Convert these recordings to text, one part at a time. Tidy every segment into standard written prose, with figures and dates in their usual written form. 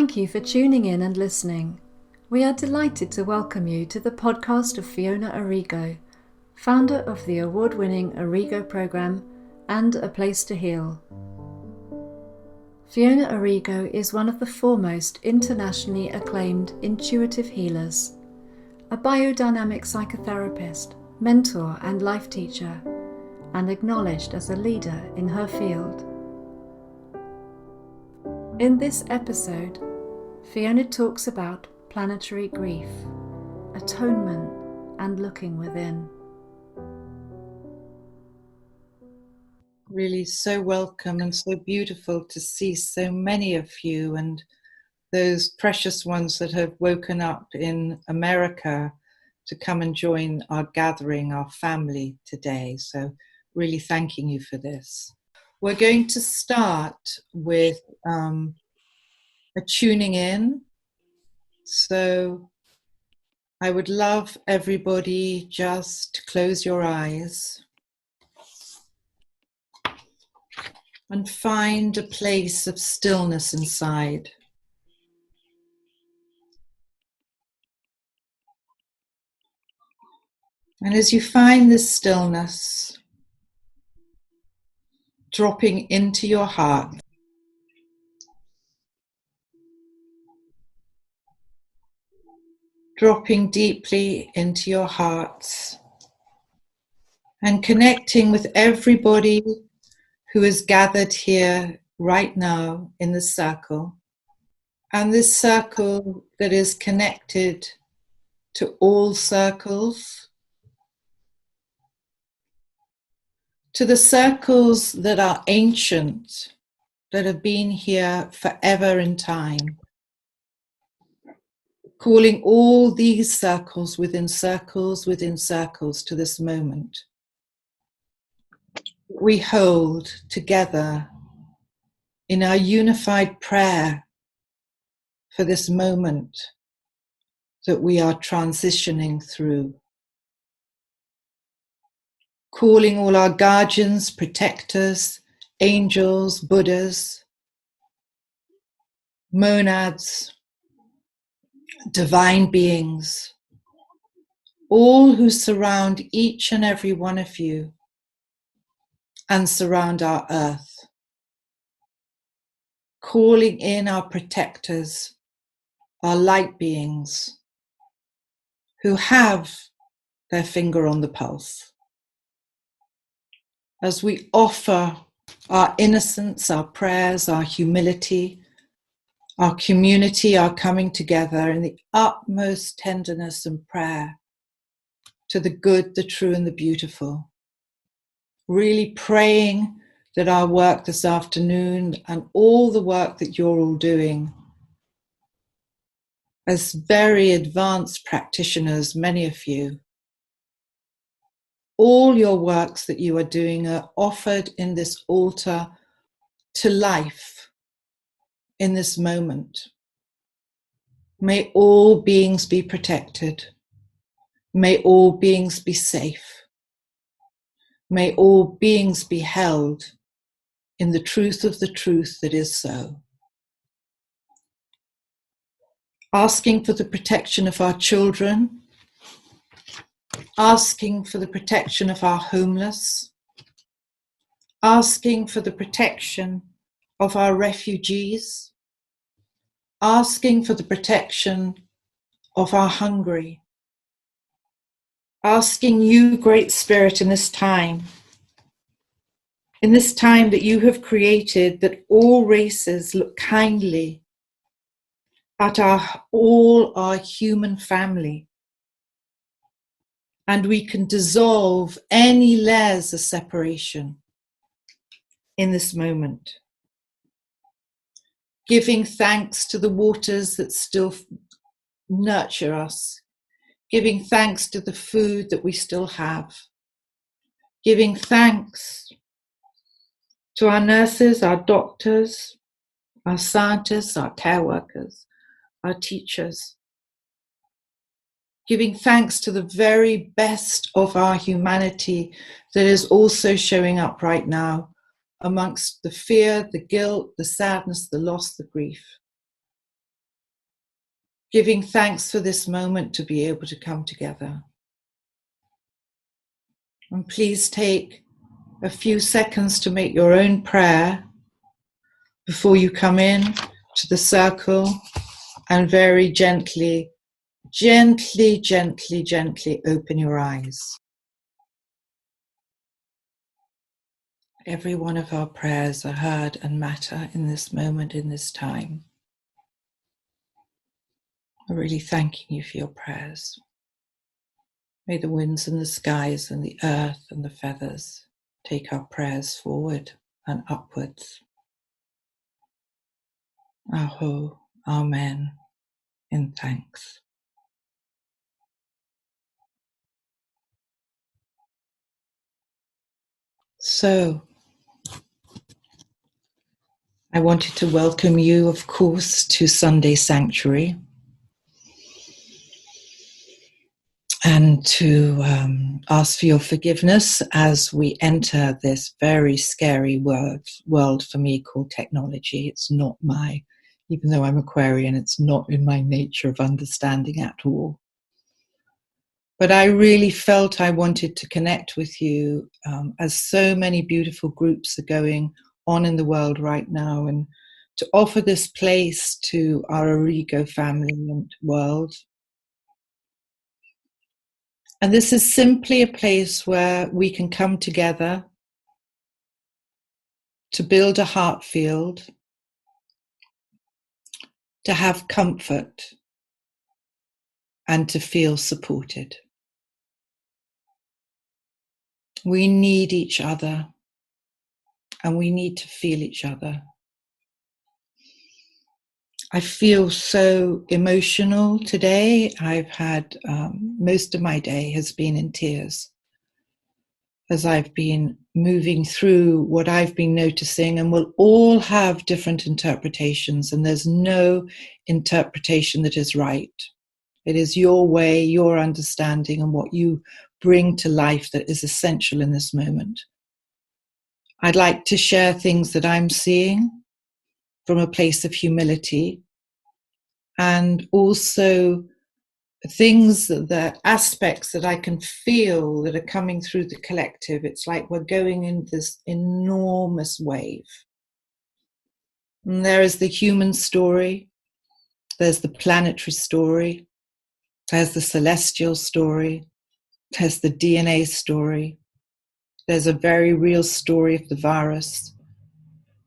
Thank you for tuning in and listening. We are delighted to welcome you to the podcast of Fiona Arrigo, founder of the award-winning Arrigo Programme and A Place to Heal. Fiona Arrigo is one of the foremost internationally acclaimed intuitive healers, a biodynamic psychotherapist, mentor and life teacher, and acknowledged as a leader in her field. In this episode, Fiona talks about planetary grief, atonement, and looking within. Really so welcome and so beautiful to see so many of you and those precious ones that have woken up in America to come and join our gathering, our family today. So really thanking you for this. We're going to start with a tuning in. So I would love everybody just to close your eyes and find a place of stillness inside. And as you find this stillness, dropping into your heart, dropping deeply into your hearts and connecting with everybody who is gathered here right now in the circle, and this circle that is connected to all circles, to the circles that are ancient, that have been here forever in time, calling all these circles within circles within circles to this moment. We hold together in our unified prayer for this moment that we are transitioning through. Calling all our guardians, protectors, angels, Buddhas, monads, divine beings, all who surround each and every one of you and surround our earth. Calling in our protectors, our light beings, who have their finger on the pulse. As we offer our innocence, our prayers, our humility, our community, our coming together in the utmost tenderness and prayer to the good, the true, and the beautiful. Really praying that our work this afternoon and all the work that you're all doing as very advanced practitioners, many of you, all your works that you are doing are offered in this altar to life in this moment. May all beings be protected. May all beings be safe. May all beings be held in the truth of the truth that is so. Asking for the protection of our children, asking for the protection of our homeless, asking for the protection of our refugees, asking for the protection of our hungry, asking you, Great Spirit, in this time that you have created, that all races look kindly at all our human family, and we can dissolve any layers of separation in this moment. Giving thanks to the waters that still nurture us, giving thanks to the food that we still have, giving thanks to our nurses, our doctors, our scientists, our care workers, our teachers, giving thanks to the very best of our humanity that is also showing up right now amongst the fear, the guilt, the sadness, the loss, the grief. giving thanks for this moment to be able to come together. And please take a few seconds to make your own prayer before you come in to the circle, and very gently, gently, gently, gently open your eyes. Every one of our prayers are heard and matter in this moment, in this time. I'm really thanking you for your prayers. May the winds and the skies and the earth and the feathers take our prayers forward and upwards. Aho, Amen, in thanks. So, I wanted to welcome you, of course, to Sunday Sanctuary, and to ask for your forgiveness as we enter this very scary world for me called technology. It's not even though I'm Aquarian, it's not in my nature of understanding at all. But I really felt I wanted to connect with you as so many beautiful groups are going on in the world right now, and to offer this place to our Arrigo family and world. And this is simply a place where we can come together to build a heart field, to have comfort, and to feel supported. We need each other, and we need to feel each other. I feel so emotional today. I've had most of my day has been in tears as I've been moving through what I've been noticing, and we'll all have different interpretations, and there's no interpretation that is right. It is your way, your understanding, and what you bring to life that is essential in this moment. I'd like to share things that I'm seeing from a place of humility, and also things, the aspects that I can feel that are coming through the collective. It's like we're going in this enormous wave. And there is the human story, there's the planetary story, there's the celestial story, there's the DNA story, there's a very real story of the virus.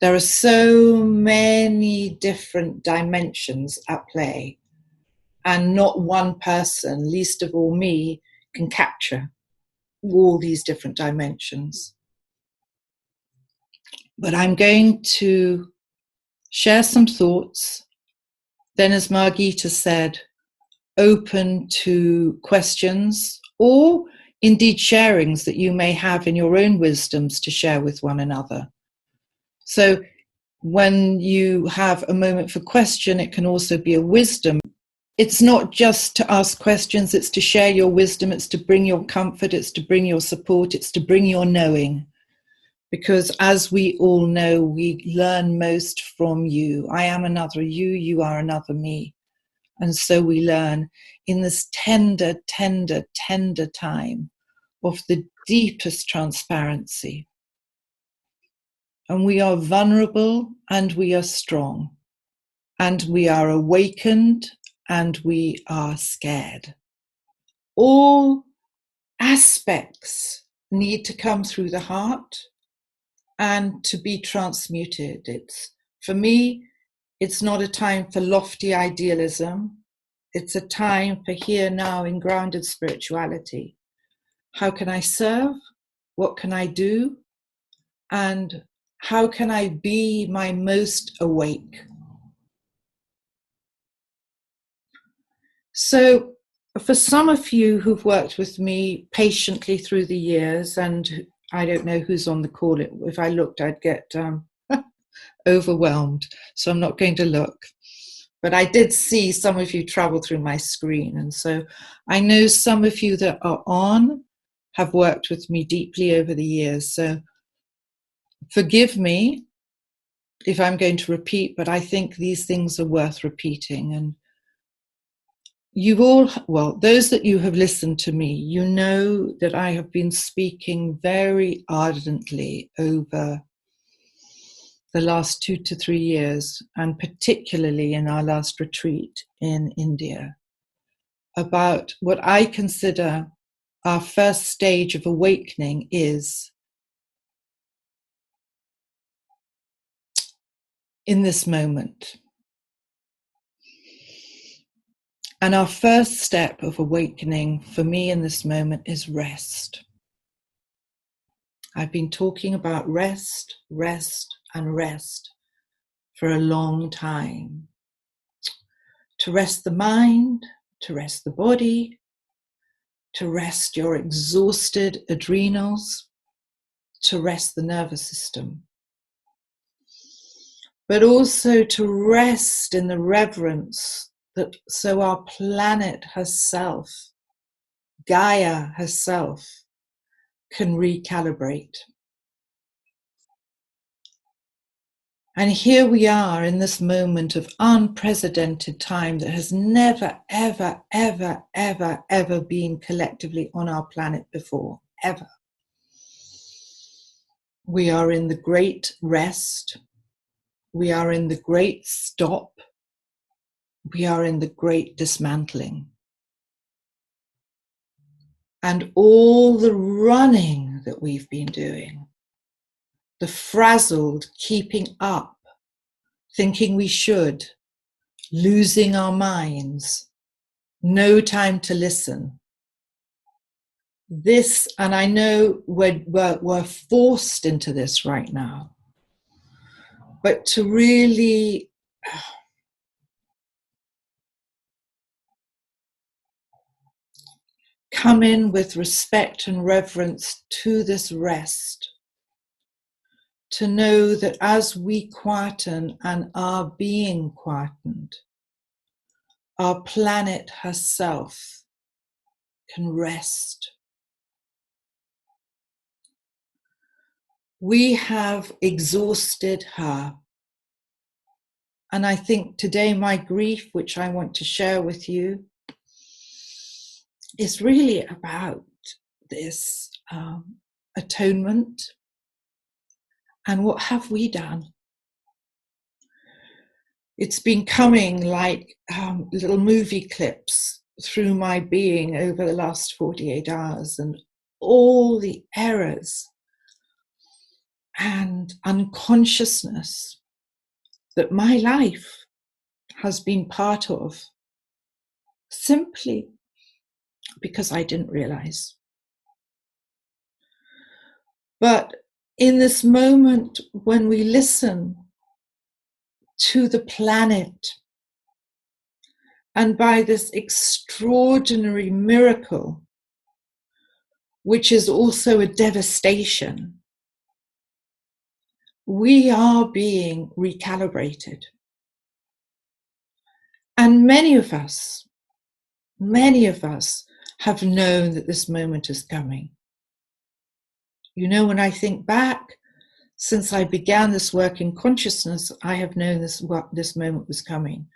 There are so many different dimensions at play, and not one person, least of all me, can capture all these different dimensions. But I'm going to share some thoughts, then, as Margita said, open to questions or indeed sharings that you may have in your own wisdoms to share with one another. So when you have a moment for question, it can also be a wisdom. It's not just to ask questions, it's to share your wisdom, it's to bring your comfort, it's to bring your support, it's to bring your knowing. Because as we all know, we learn most from you. I am another you, you are another me. And so we learn in this tender, tender, tender time of the deepest transparency. And we are vulnerable and we are strong. And we are awakened and we are scared. All aspects need to come through the heart and to be transmuted. For me, it's not a time for lofty idealism. It's a time for here now in grounded spirituality. How can I serve? What can I do? And how can I be my most awake? So for some of you who've worked with me patiently through the years, and I don't know who's on the call, if I looked, I'd get overwhelmed. So I'm not going to look. But I did see some of you travel through my screen. And so I know some of you that are on have worked with me deeply over the years. So forgive me if I'm going to repeat, but I think these things are worth repeating. And those that you have listened to me, you know that I have been speaking very ardently over the last 2 to 3 years, and particularly in our last retreat in India, about what I consider our first stage of awakening is in this moment. And our first step of awakening for me in this moment is rest. I've been talking about rest, rest, and rest for a long time. To rest the mind, to rest the body, to rest your exhausted adrenals, to rest the nervous system. But also to rest in the reverence that so our planet herself, Gaia herself, can recalibrate. And here we are in this moment of unprecedented time that has never, ever, ever, ever, ever been collectively on our planet before, ever. We are in the great rest. We are in the great stop. We are in the great dismantling. And all the running that we've been doing, the frazzled keeping up, thinking we should, losing our minds, no time to listen. This, and I know we're forced into this right now, but to really come in with respect and reverence to this rest, to know that as we quieten and are being quietened, our planet herself can rest. We have exhausted her. And I think today my grief, which I want to share with you, is really about this atonement. And what have we done? It's been coming like little movie clips through my being over the last 48 hours, and all the errors and unconsciousness that my life has been part of, simply because I didn't realize. But in this moment, when we listen to the planet, and by this extraordinary miracle, which is also a devastation, we are being recalibrated. And many of us have known that this moment is coming. You know, when I think back, since I began this work in consciousness, I have known this moment was coming.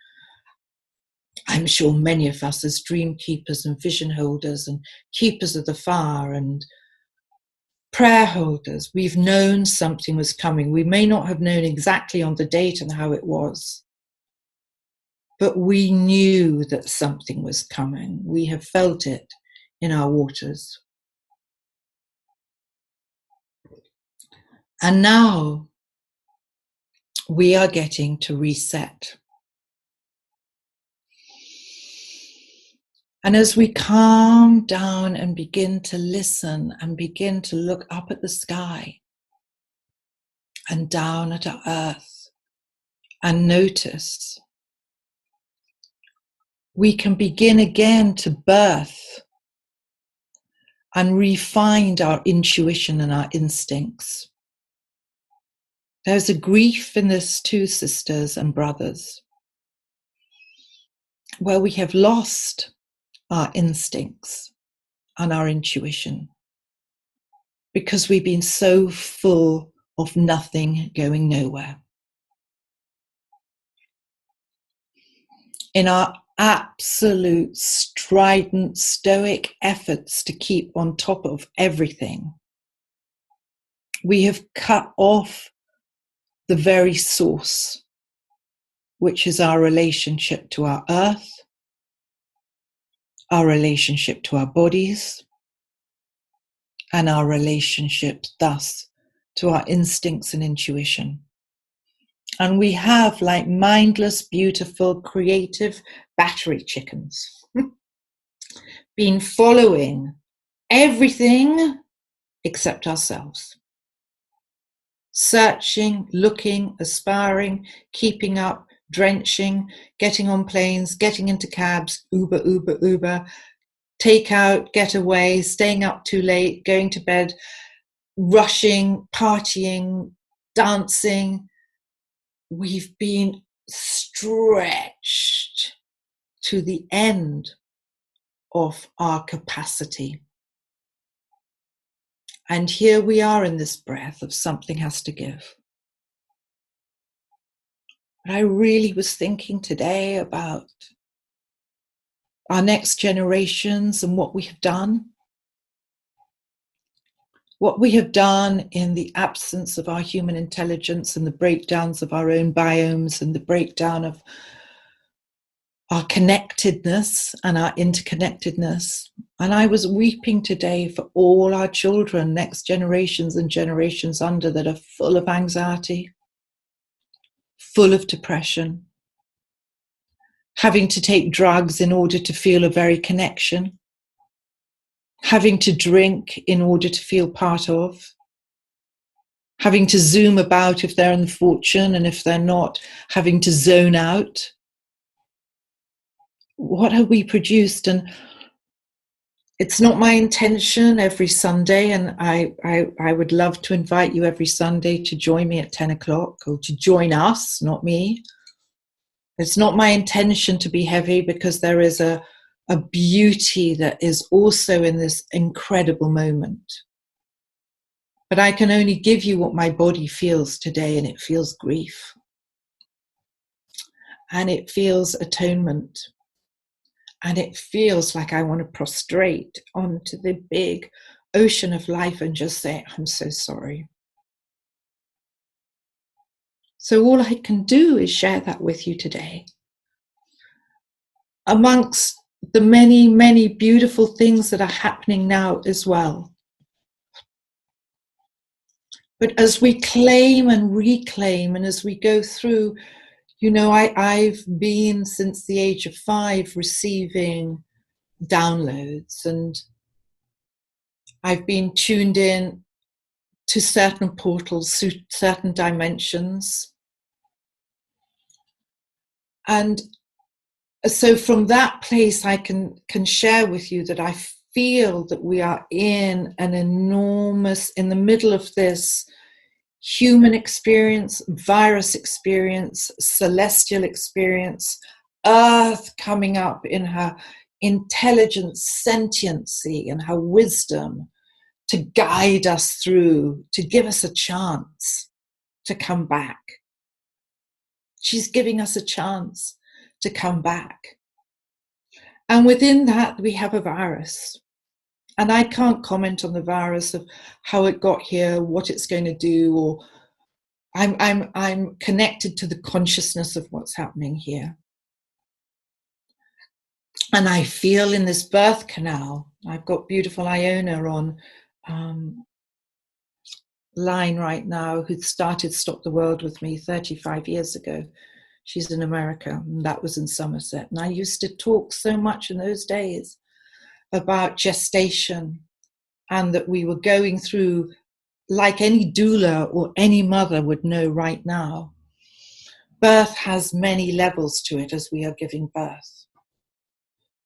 I'm sure many of us as dream keepers and vision holders and keepers of the fire and prayer holders, we've known something was coming. We may not have known exactly on the date and how it was, but we knew that something was coming. We have felt it in our waters. And now we are getting to reset. And as we calm down and begin to listen and begin to look up at the sky and down at our earth and notice, we can begin again to birth and refine our intuition and our instincts. There's a grief in this too, sisters and brothers, where we have lost our instincts and our intuition because we've been so full of nothing going nowhere. In our absolute strident stoic efforts to keep on top of everything. We have cut off the very source, which is our relationship to our earth, our relationship to our bodies, and our relationship thus to our instincts and intuition. And we have, like mindless, beautiful, creative battery chickens, been following everything except ourselves. Searching, looking, aspiring, keeping up, drenching, getting on planes, getting into cabs, Uber, take out, get away, staying up too late, going to bed, rushing, partying, dancing. We've been stretched to the end of our capacity. And here we are in this breath of something has to give. But I really was thinking today about our next generations and what we have done. What we have done in the absence of our human intelligence and the breakdowns of our own biomes and the breakdown of our connectedness and our interconnectedness. And I was weeping today for all our children, next generations and generations under, that are full of anxiety, full of depression, having to take drugs in order to feel a very connection, having to drink in order to feel part of, having to zoom about if they're in the fortune, and if they're not, having to zone out. What have we produced? And it's not my intention every Sunday, and I would love to invite you every Sunday to join me at 10 o'clock, or to join us, not me. It's not my intention to be heavy, because there is a beauty that is also in this incredible moment. But I can only give you what my body feels today, and it feels grief. And it feels atonement. And it feels like I want to prostrate onto the big ocean of life and just say, I'm so sorry. So all I can do is share that with you today. Amongst the many, many beautiful things that are happening now as well. But as we claim and reclaim, and as we go through, you know, I've been since the age of 5 receiving downloads, and I've been tuned in to certain portals, to certain dimensions. And so from that place, I can share with you that I feel that we are in an enormous, in the middle of this human experience, virus experience, celestial experience, Earth coming up in her intelligence, sentiency, and her wisdom to guide us through, to give us a chance to come back. She's giving us a chance to come back. And within that, we have a virus. And I can't comment on the virus, of how it got here, what it's going to do, or I'm connected to the consciousness of what's happening here. And I feel in this birth canal, I've got beautiful Iona on line right now, who started Stop the World with me 35 years ago. She's in America, and that was in Somerset. And I used to talk so much in those days about gestation, and that we were going through, like any doula or any mother would know right now, birth has many levels to it as we are giving birth.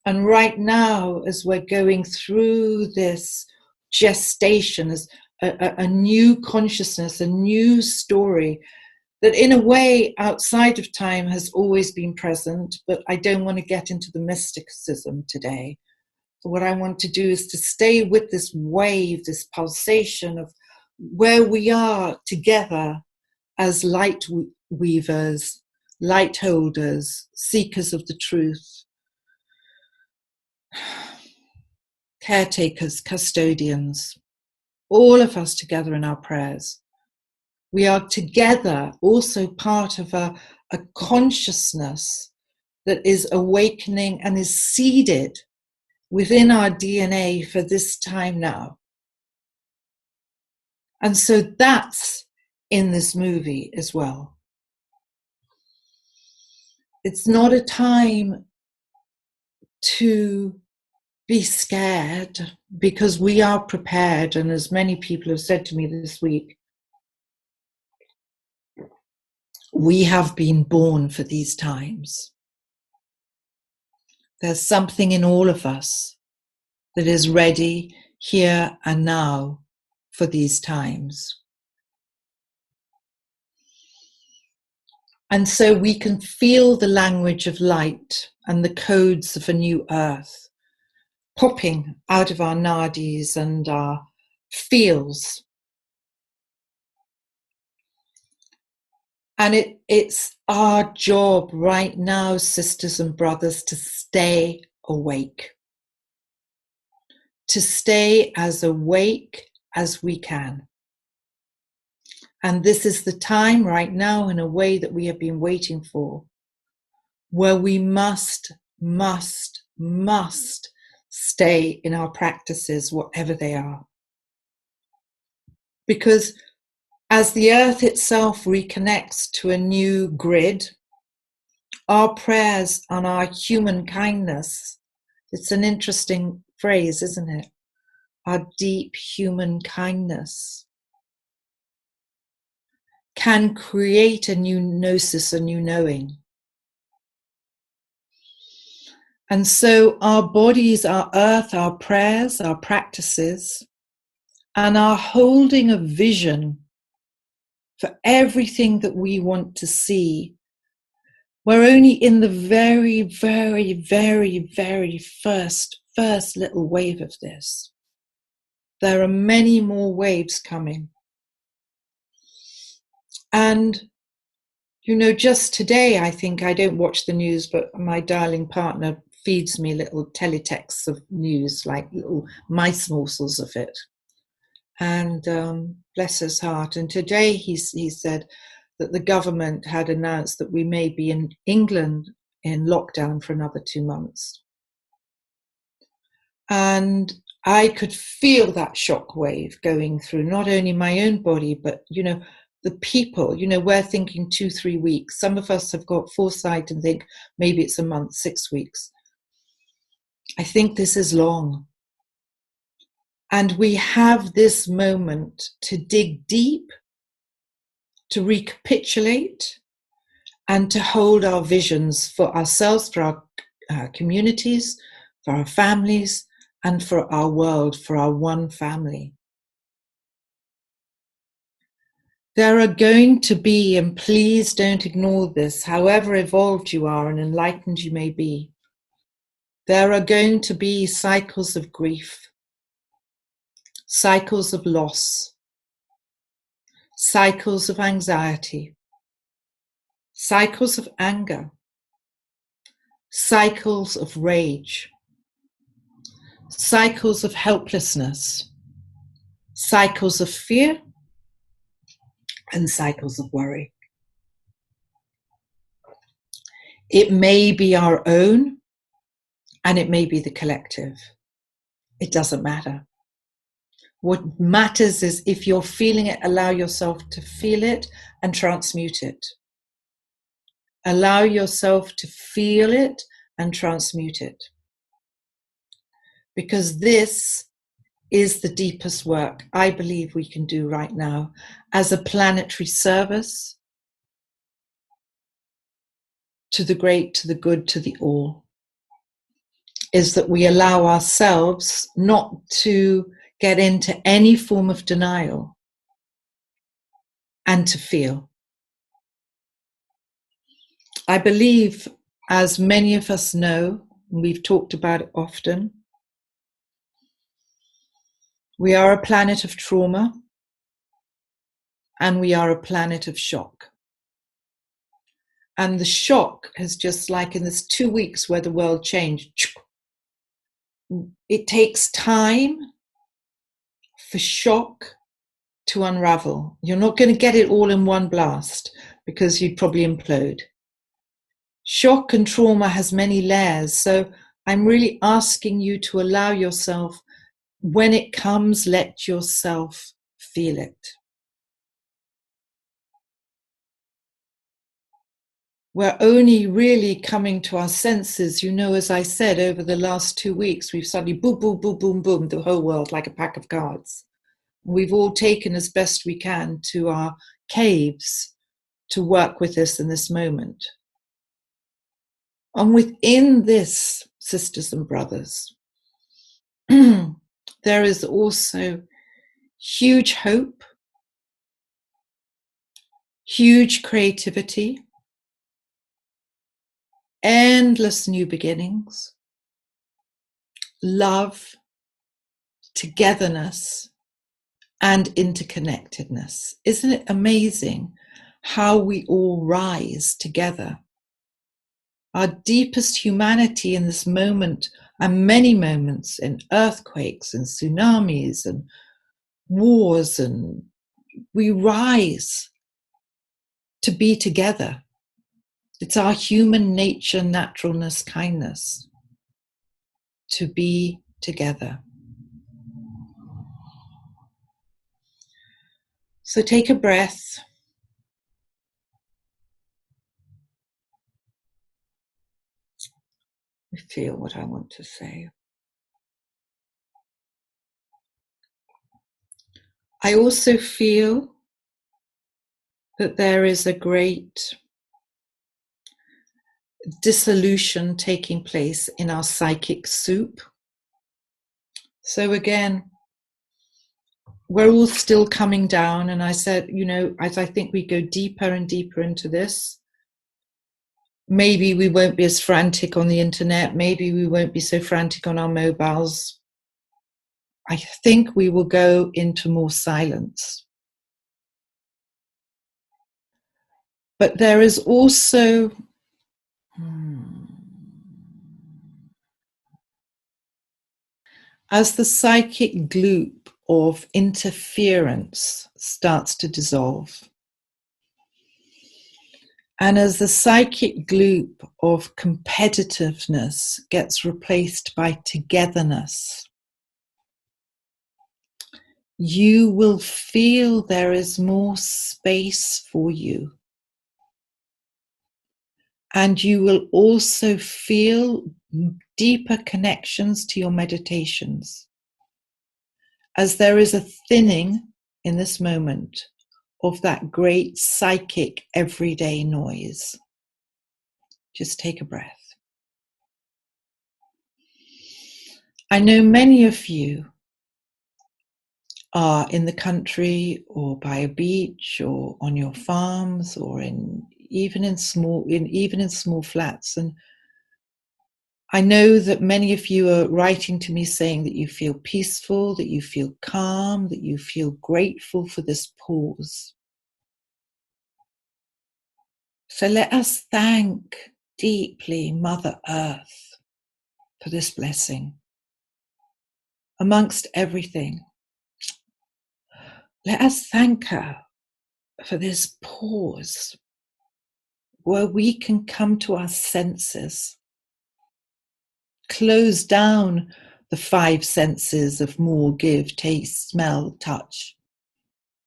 And right now, as we're going through this gestation, as a new consciousness, a new story, that in a way outside of time has always been present, but I don't want to get into the mysticism today. So what I want to do is to stay with this wave, this pulsation of where we are together as light weavers, light holders, seekers of the truth, caretakers, custodians, all of us together in our prayers. We are together also part of a consciousness that is awakening and is seeded within our DNA for this time now. And so that's in this movie as well. It's not a time to be scared, because we are prepared. And as many people have said to me this week, we have been born for these times. There's something in all of us that is ready here and now for these times. And so we can feel the language of light and the codes of a new earth popping out of our nadis and our feels. And it's our job right now, sisters and brothers, to stay awake. To stay as awake as we can. And this is the time right now, in a way that we have been waiting for, where we must stay in our practices, whatever they are. Because as the earth itself reconnects to a new grid, our prayers and our human kindness, it's an interesting phrase, isn't it? Our deep human kindness can create a new gnosis, a new knowing. And so our bodies, our earth, our prayers, our practices, and our holding of vision for everything that we want to see, we're only in the very, very, very, very first little wave of this. There are many more waves coming. And, you know, just today, I think, I don't watch the news, but my darling partner feeds me little teletexts of news, like little mice morsels of it. And bless his heart. And today he said that the government had announced that we may be in England in lockdown for another 2 months. And I could feel that shockwave going through not only my own body, but, you know, the people. You know, we're thinking 2-3 weeks. Some of us have got foresight and think maybe it's a month, 6 weeks. I think this is long. And we have this moment to dig deep, to recapitulate, and to hold our visions for ourselves, for our communities, for our families, and for our world, for our one family. There are going to be, and please don't ignore this, however evolved you are and enlightened you may be, there are going to be cycles of grief, cycles of loss, cycles of anxiety, cycles of anger, cycles of rage, cycles of helplessness, cycles of fear, and cycles of worry. It may be our own, and it may be the collective. It doesn't matter. What matters is, if you're feeling it, allow yourself to feel it and transmute it. Allow yourself to feel it and transmute it. Because this is the deepest work I believe we can do right now as a planetary service to the great, to the good, to the all, is that we allow ourselves not to get into any form of denial and to feel. I believe, as many of us know, and we've talked about it often, we are a planet of trauma and we are a planet of shock. And the shock has, just like in this 2 weeks where the world changed, it takes time for shock to unravel. You're not going to get it all in one blast because you'd probably implode. Shock and trauma has many layers, so I'm really asking you to allow yourself, when it comes, let yourself feel it. We're only really coming to our senses, as I said, over the last 2 weeks, we've suddenly boom, boom, boom, boom, boom, the whole world like a pack of cards. We've all taken as best we can to our caves to work with this in this moment. And within this, sisters and brothers, there is also huge hope, huge creativity, endless new beginnings, love, togetherness, and interconnectedness. Isn't it amazing how we all rise together? Our deepest humanity in this moment, and many moments in earthquakes and tsunamis and wars, and we rise to be together. It's our human nature, naturalness, kindness to be together. So take a breath. I feel what I want to say. I also feel that there is a great dissolution taking place in our psychic soup. So again, we're all still coming down. And I said, as I think we go deeper and deeper into this, maybe we won't be as frantic on the internet. Maybe we won't be so frantic on our mobiles. I think we will go into more silence. But there is also as the psychic gloop of interference starts to dissolve, and as the psychic gloop of competitiveness gets replaced by togetherness, you will feel there is more space for you. And you will also feel deeper connections to your meditations, as there is a thinning in this moment of that great psychic everyday noise. Just take a breath. I know many of you are in the country or by a beach or on your farms or even in small flats, and I know that many of you are writing to me saying that you feel peaceful, that you feel calm, that you feel grateful for this pause. So let us thank deeply Mother Earth for this blessing. Amongst everything, let us thank her for this pause where we can come to our senses, close down the 5 senses of more, give, taste, smell, touch,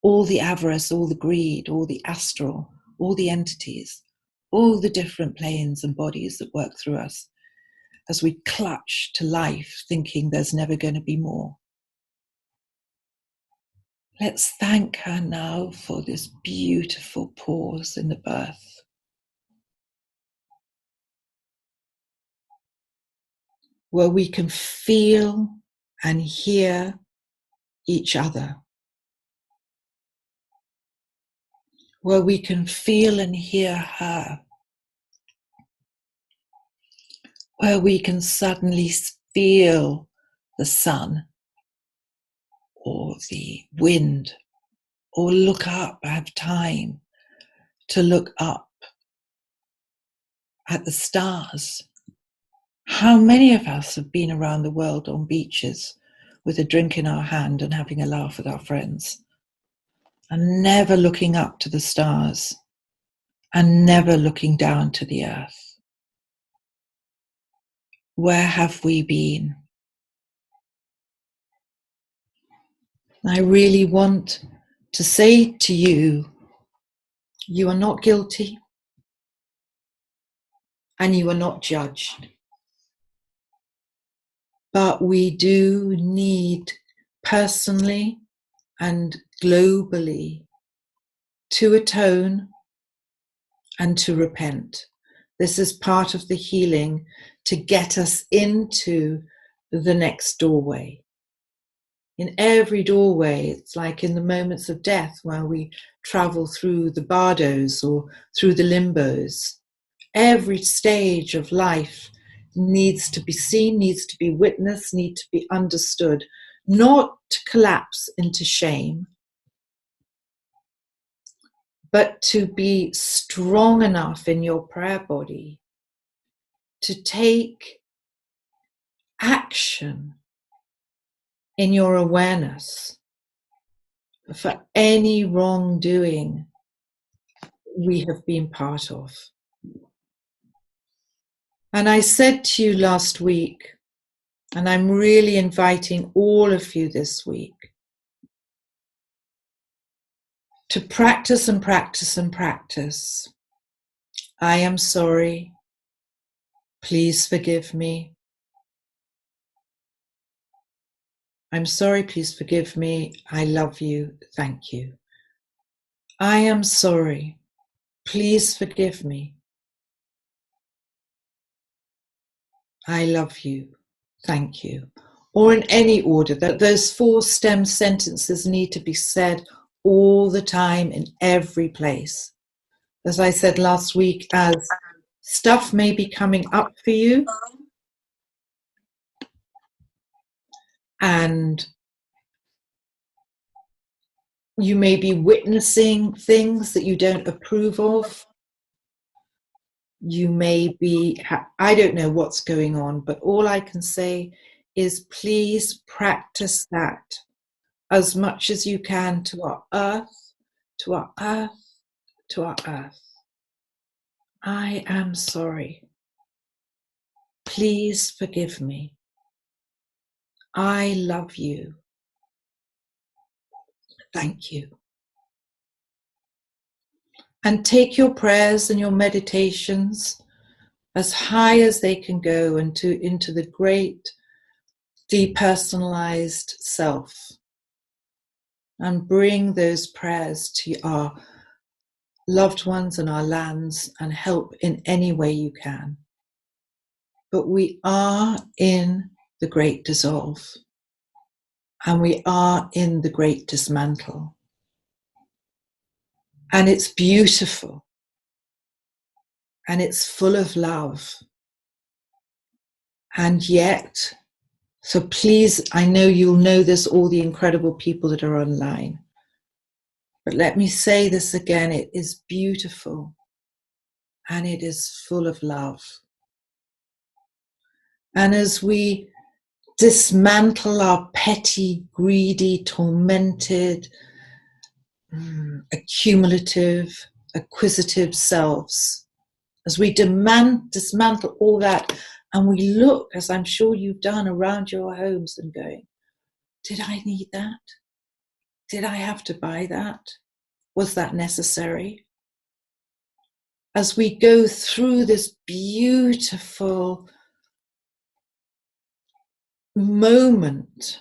all the avarice, all the greed, all the astral, all the entities, all the different planes and bodies that work through us as we clutch to life thinking there's never going to be more. Let's thank her now for this beautiful pause in the birth, where we can feel and hear each other, where we can feel and hear her, where we can suddenly feel the sun or the wind, or look up, have time to look up at the stars How many of us have been around the world on beaches with a drink in our hand and having a laugh with our friends, and never looking up to the stars and never looking down to the earth? Where have we been? I really want to say to you, you are not guilty and you are not judged. But we do need, personally and globally, to atone and to repent. This is part of the healing to get us into the next doorway. In every doorway, it's like in the moments of death where we travel through the bardos or through the limbos. Every stage of life needs to be seen, needs to be witnessed, needs to be understood, not to collapse into shame, but to be strong enough in your prayer body to take action in your awareness for any wrongdoing we have been part of. And I said to you last week, and I'm really inviting all of you this week, to practice and practice and practice. I am sorry. Please forgive me. I'm sorry. Please forgive me. I love you. Thank you. I am sorry. Please forgive me. I love you. Thank you. Or in any order, that those 4 stem sentences need to be said all the time in every place. As I said last week, as stuff may be coming up for you and you may be witnessing things that you don't approve of. You may be, I don't know what's going on, but all I can say is please practice that as much as you can to our earth, to our earth, to our earth. I am sorry. Please forgive me. I love you. Thank you. And take your prayers and your meditations as high as they can go into the great depersonalized self, and bring those prayers to our loved ones and our lands and help in any way you can. But we are in the great dissolve, and we are in the great dismantle. And it's beautiful, and it's full of love. And yet, so please, I know you'll know this, all the incredible people that are online. But let me say this again, it is beautiful and it is full of love. And as we dismantle our petty, greedy, tormented, accumulative, acquisitive selves, as we dismantle all that, and we look, as I'm sure you've done, around your homes and going, did I need that? Did I have to buy that? Was that necessary? As we go through this beautiful moment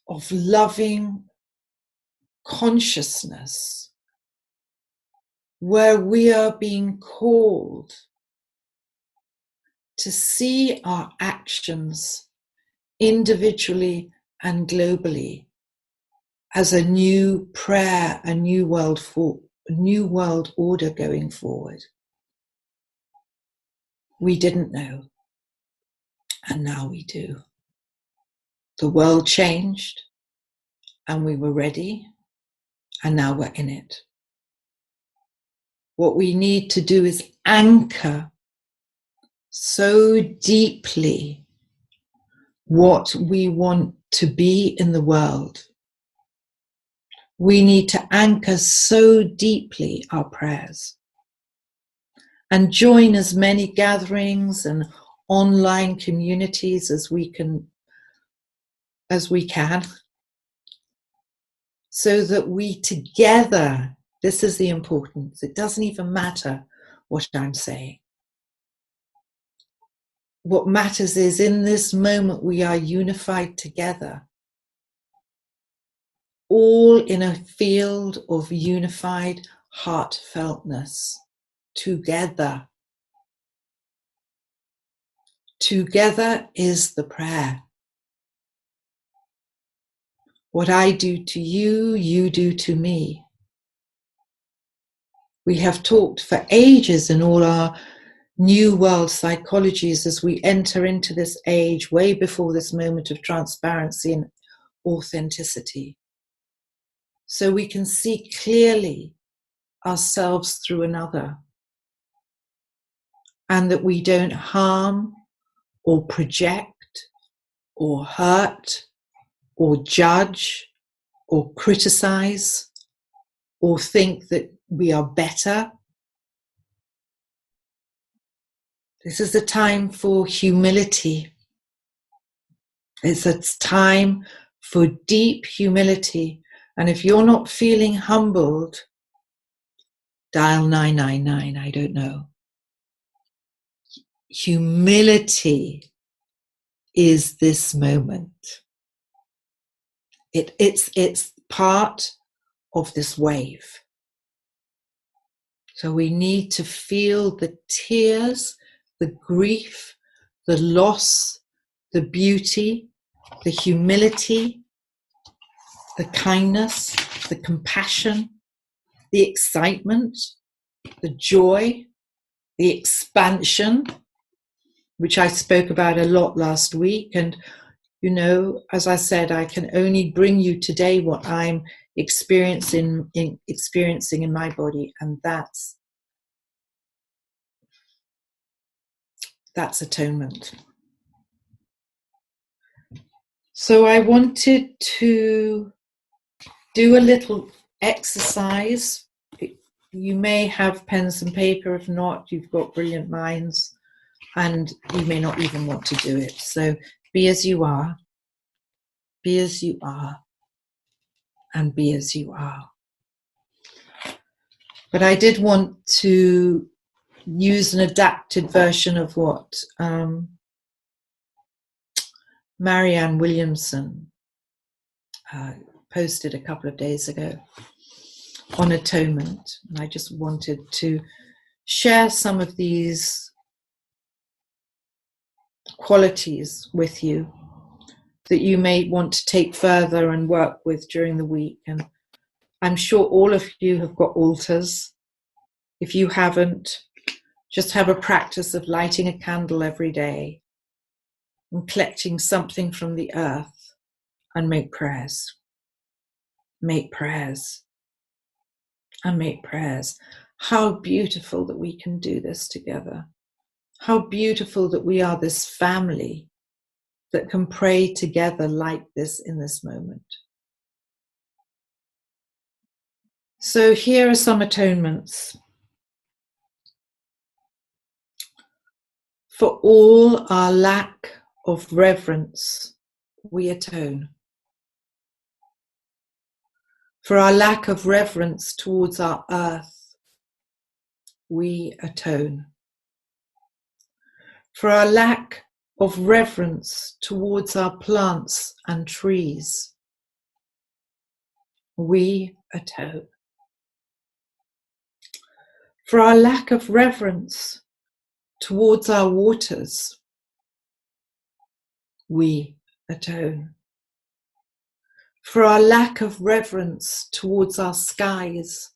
of loving consciousness, where we are being called to see our actions individually and globally as a new prayer, a new world order going forward. We didn't know, and now we do. The world changed, and we were ready, and now we're in it. What we need to do is anchor so deeply what we want to be in the world. We need to anchor so deeply our prayers and join as many gatherings and online communities as we can, so that we together, this is the importance, it doesn't even matter what I'm saying. What matters is in this moment we are unified together, all in a field of unified heartfeltness, together. Together is the prayer. What I do to you, you do to me. We have talked for ages in all our New World psychologies as we enter into this age, way before this moment of transparency and authenticity. So we can see clearly ourselves through another, and that we don't harm or project or hurt or judge or criticize or think that we are better. This is a time for humility. It's a time for deep humility. And if you're not feeling humbled, dial 999, I don't know. Humility is this moment. It's part of this wave. So we need to feel the tears, the grief, the loss, the beauty, the humility, the kindness, the compassion, the excitement, the joy, the expansion, which I spoke about a lot last week. And, you know, as I said, I can only bring you today what I'm experiencing in my body, and that's atonement. So I wanted to do a little exercise. You may have pens and paper. If not, you've got brilliant minds, and you may not even want to do it. So be as you are, be as you are, and be as you are. But I did want to use an adapted version of what Marianne Williamson posted a couple of days ago on atonement. And I just wanted to share some of these qualities with you that you may want to take further and work with during the week. And I'm sure all of you have got altars. If you haven't, just have a practice of lighting a candle every day and collecting something from the earth and make prayers. Make prayers. And make prayers. How beautiful that we can do this together. How beautiful that we are this family that can pray together like this in this moment. So here are some atonements. For all our lack of reverence, we atone. For our lack of reverence towards our earth, we atone. For our lack of reverence towards our plants and trees, we atone. For our lack of reverence towards our waters, we atone. For our lack of reverence towards our skies,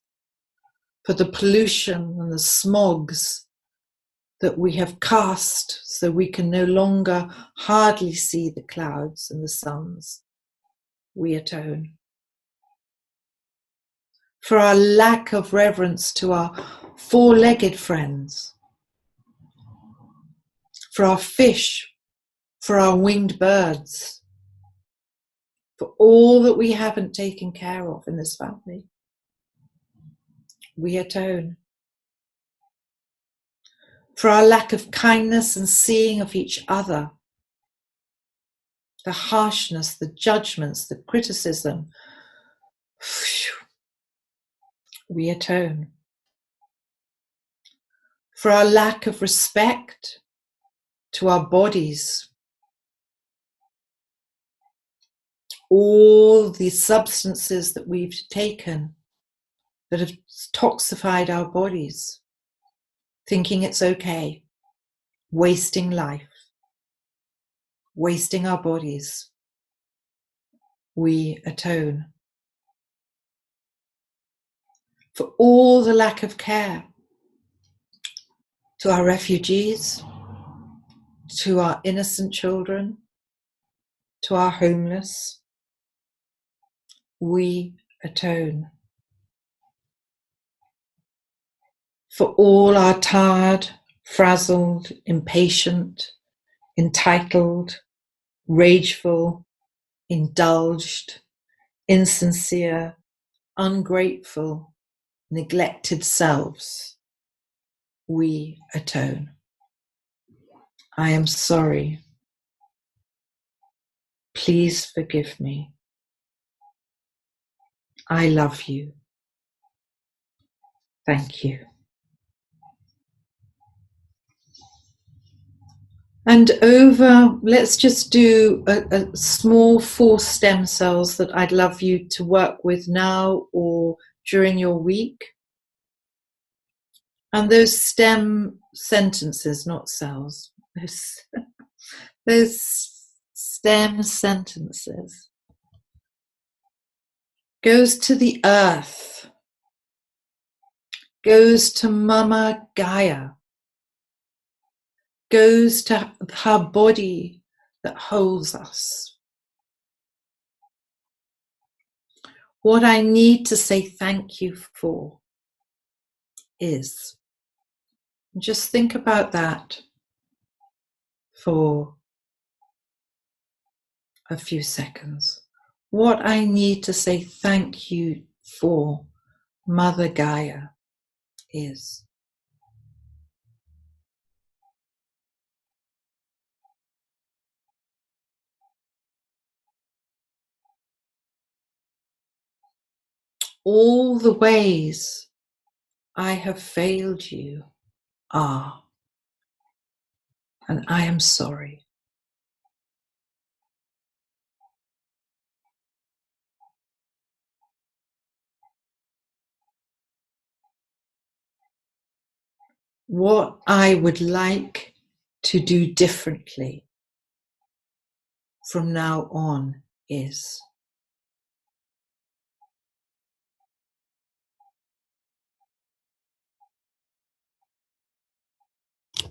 for the pollution and the smogs that we have cast so we can no longer hardly see the clouds and the suns, we atone. For our lack of reverence to our four-legged friends, for our fish, for our winged birds, for all that we haven't taken care of in this family. We atone. For our lack of kindness and seeing of each other, the harshness, the judgments, the criticism, we atone. For our lack of respect to our bodies, all the substances that we've taken that have toxified our bodies, thinking it's okay, wasting life, wasting our bodies, we atone. For all the lack of care to our refugees, to our innocent children, to our homeless, we atone. For all our tired, frazzled, impatient, entitled, rageful, indulged, insincere, ungrateful, neglected selves, we atone. I am sorry. Please forgive me. I love you. Thank you. And let's just do a small 4 stem cells that I'd love you to work with now or during your week. And those stem sentences, not cells, those stem sentences goes to the earth, goes to Mama Gaia, goes to her body that holds us. What I need to say thank you for is, just think about that for a few seconds. What I need to say thank you for, Mother Gaia, is. All the ways I have failed you are, and I am sorry. What I would like to do differently from now on is.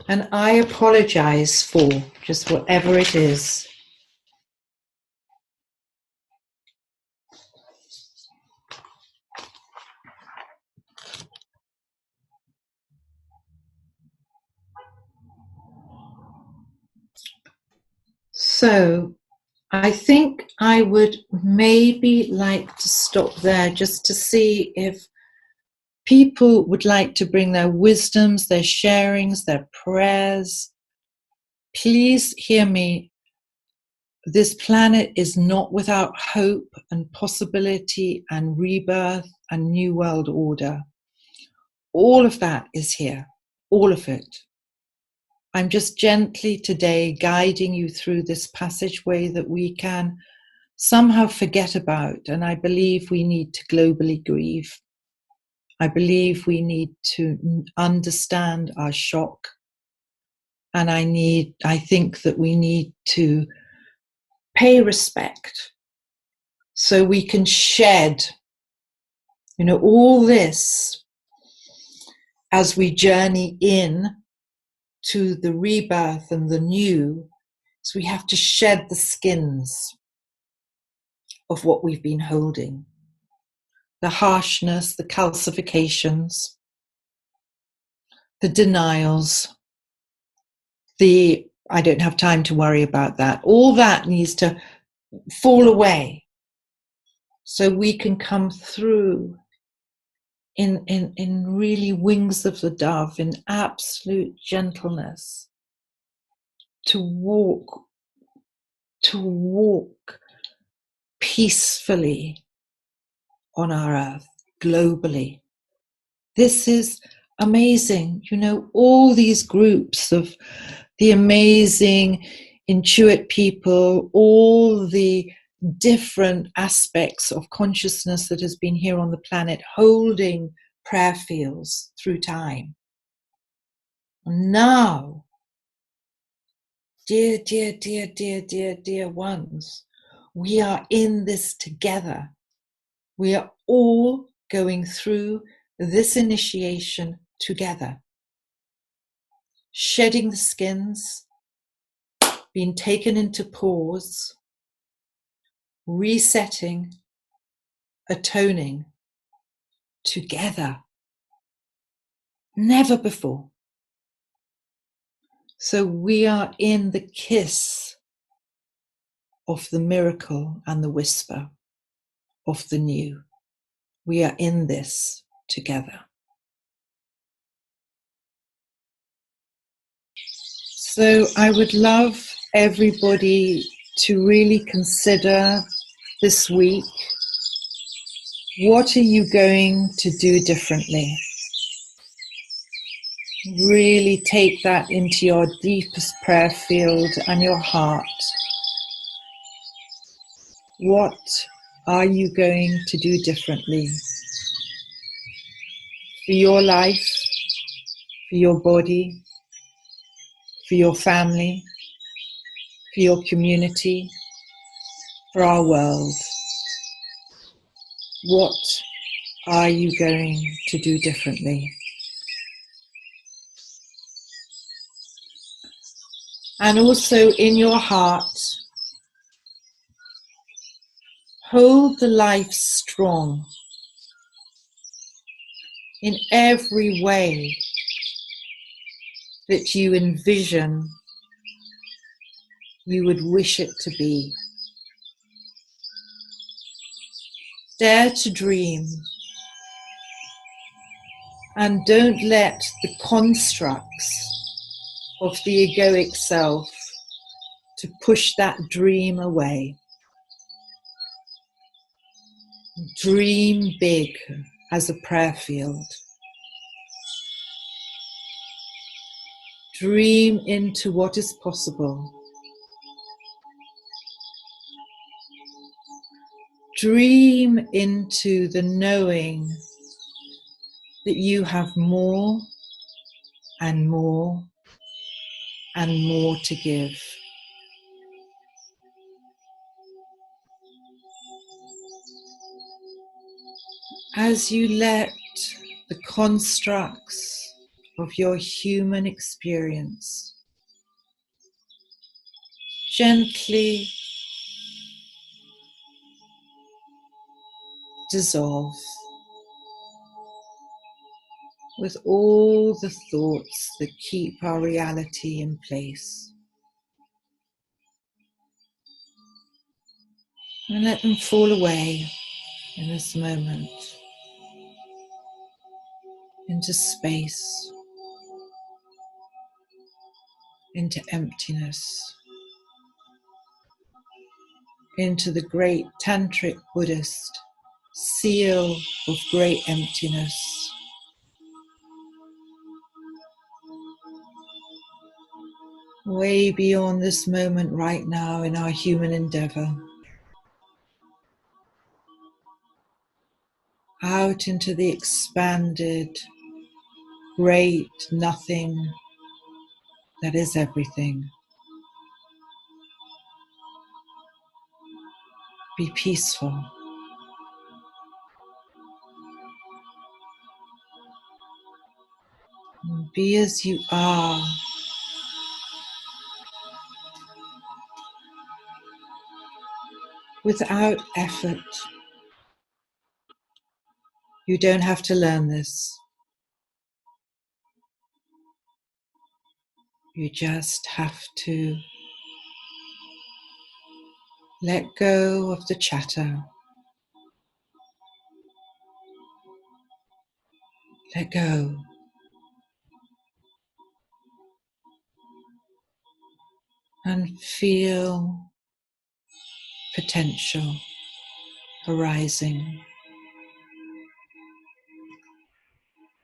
And I apologize for just whatever it is. So I think I would maybe like to stop there just to see if people would like to bring their wisdoms, their sharings, their prayers. Please hear me. This planet is not without hope and possibility and rebirth and new world order. All of that is here, all of it. I'm just gently today guiding you through this passageway that we can somehow forget about. And I believe we need to globally grieve. I believe we need to understand our shock. And I think that we need to pay respect so we can shed, all this as we journey in to the rebirth and the new. So we have to shed the skins of what we've been holding. The harshness, the calcifications, the denials, the I don't have time to worry about that. All that needs to fall away so we can come through in really wings of the dove, in absolute gentleness, to walk peacefully on our earth globally. This is amazing. You know, all these groups of the amazing Intuit people, all the different aspects of consciousness that has been here on the planet holding prayer fields through time. And now, dear ones, we are in this together. We are all going through this initiation together. Shedding the skins, being taken into pause, resetting, atoning together. Never before. So we are in the kiss of the miracle and the whisper of the new. We are in this together. So I would love everybody to really consider this week, what are you going to do differently? Really take that into your deepest prayer field and your heart. What are you going to do differently for your life, for your body, for your family, for your community, for our world? What are you going to do differently? And also in your heart, hold the life strong in every way that you envision you would wish it to be. Dare to dream, and don't let the constructs of the egoic self to push that dream away. Dream big as a prayer field. Dream into what is possible. Dream into the knowing that you have more and more and more to give. As you let the constructs of your human experience gently dissolve with all the thoughts that keep our reality in place. And let them fall away in this moment into space, into emptiness, into the great Tantric Buddhist seal of great emptiness. Way beyond this moment right now in our human endeavor. Out into the expanded, great nothing that is everything. Be peaceful. Be as you are. Without effort. You don't have to learn this. You just have to let go of the chatter. Let go. And feel potential arising.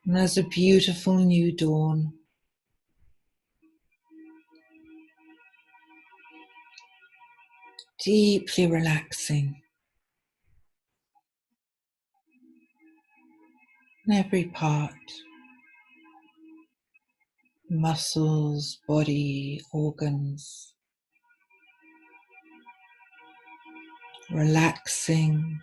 And there's a beautiful new dawn. Deeply relaxing in every part. Muscles, body, organs. Relaxing.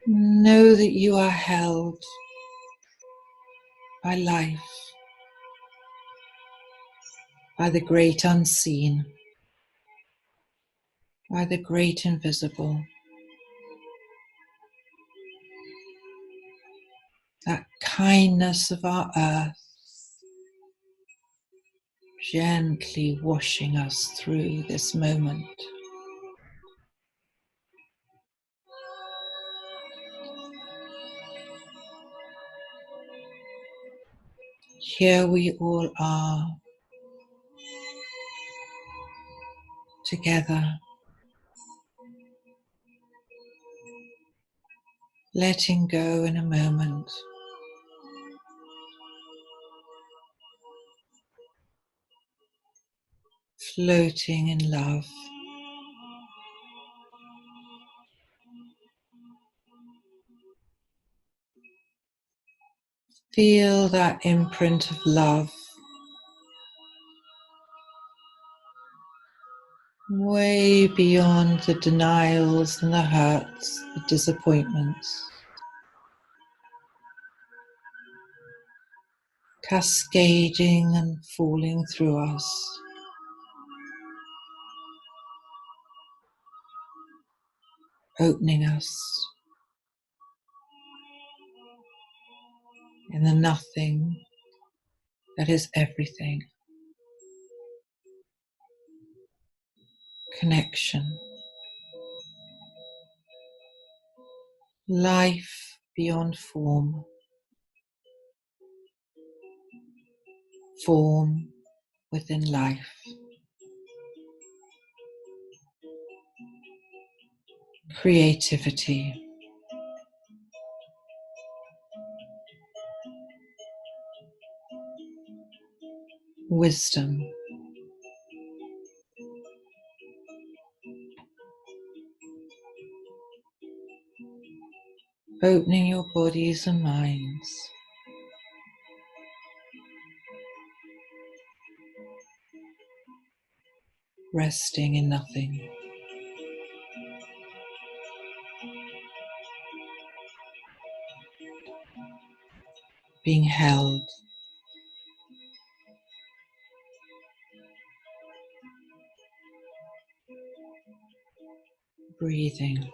Know that you are held by life, by the great unseen, by the great invisible. That kindness of our earth gently washing us through this moment. Here we all are together, letting go in a moment. Floating in love. Feel that imprint of love way beyond the denials and the hurts, the disappointments. Cascading and falling through us. Opening us in the nothing that is everything. Connection. Life beyond form. Form within life. Creativity. Wisdom. Opening your bodies and minds. Resting in nothing. Being held. Breathing.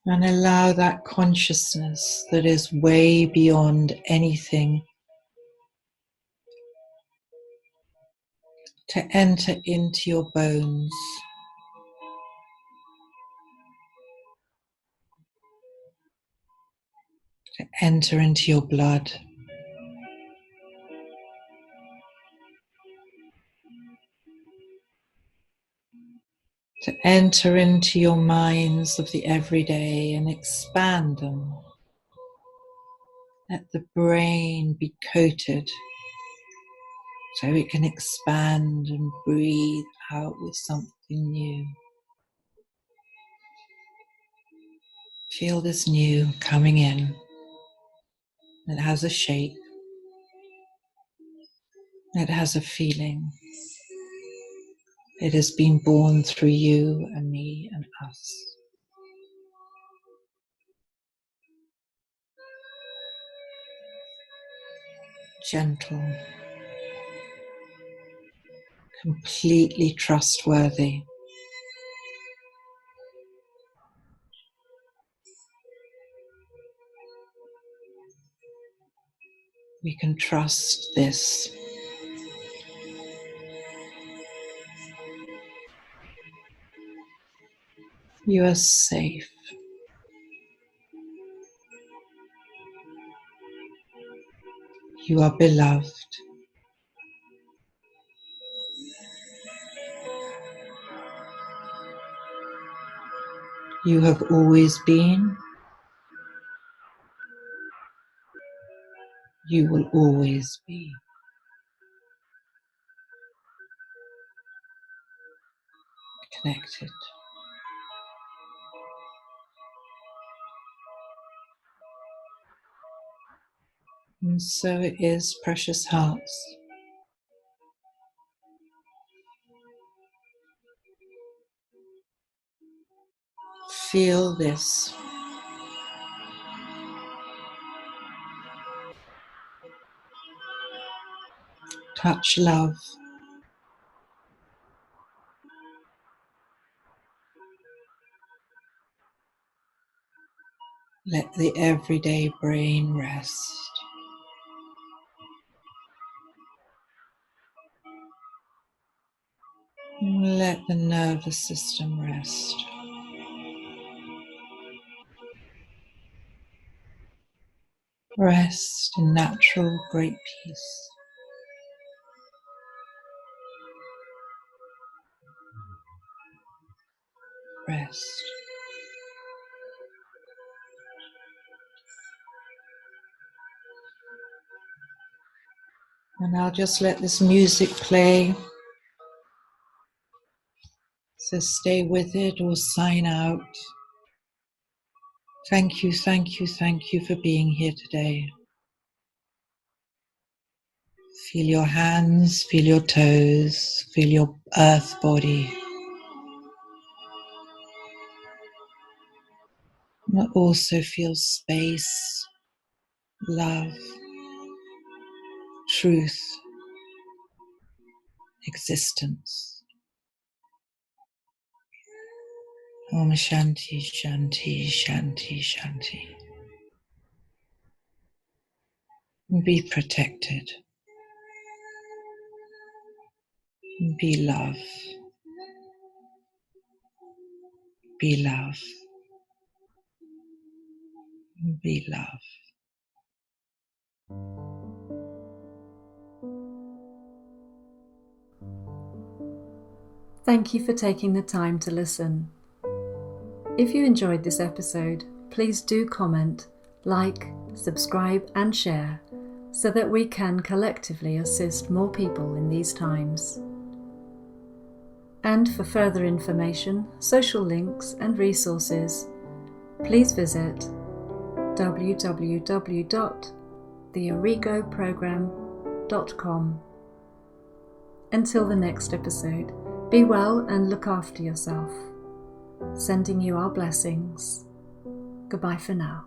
And allow that consciousness that is way beyond anything to enter into your bones, to enter into your blood, to enter into your minds of the everyday and expand them. Let the brain be coated so it can expand and breathe out with something new. Feel this new coming in. It has a shape. It has a feeling. It has been born through you and me and us. gentle, completely trustworthy. We can trust this. You are safe. You are beloved. You have always been. You will always be. Connected. And so it is, precious hearts. Feel this. Touch love. Let the everyday brain rest. Let the nervous system rest. Rest in natural great peace. Rest. And I'll just let this music play. So stay with it or sign out. Thank you, thank you, thank you for being here today. Feel your hands, feel your toes, feel your earth body. And also feel space, love, truth, existence. Om Shanti, Shanti, Shanti, Shanti. Be protected. Be love. Be love. Be love. Thank you for taking the time to listen. If you enjoyed this episode, please do comment, like, subscribe and share so that we can collectively assist more people in these times. And for further information, social links and resources, please visit www.thearrigoprogramme.com. Until the next episode, be well and look after yourself. Sending you our blessings. Goodbye for now.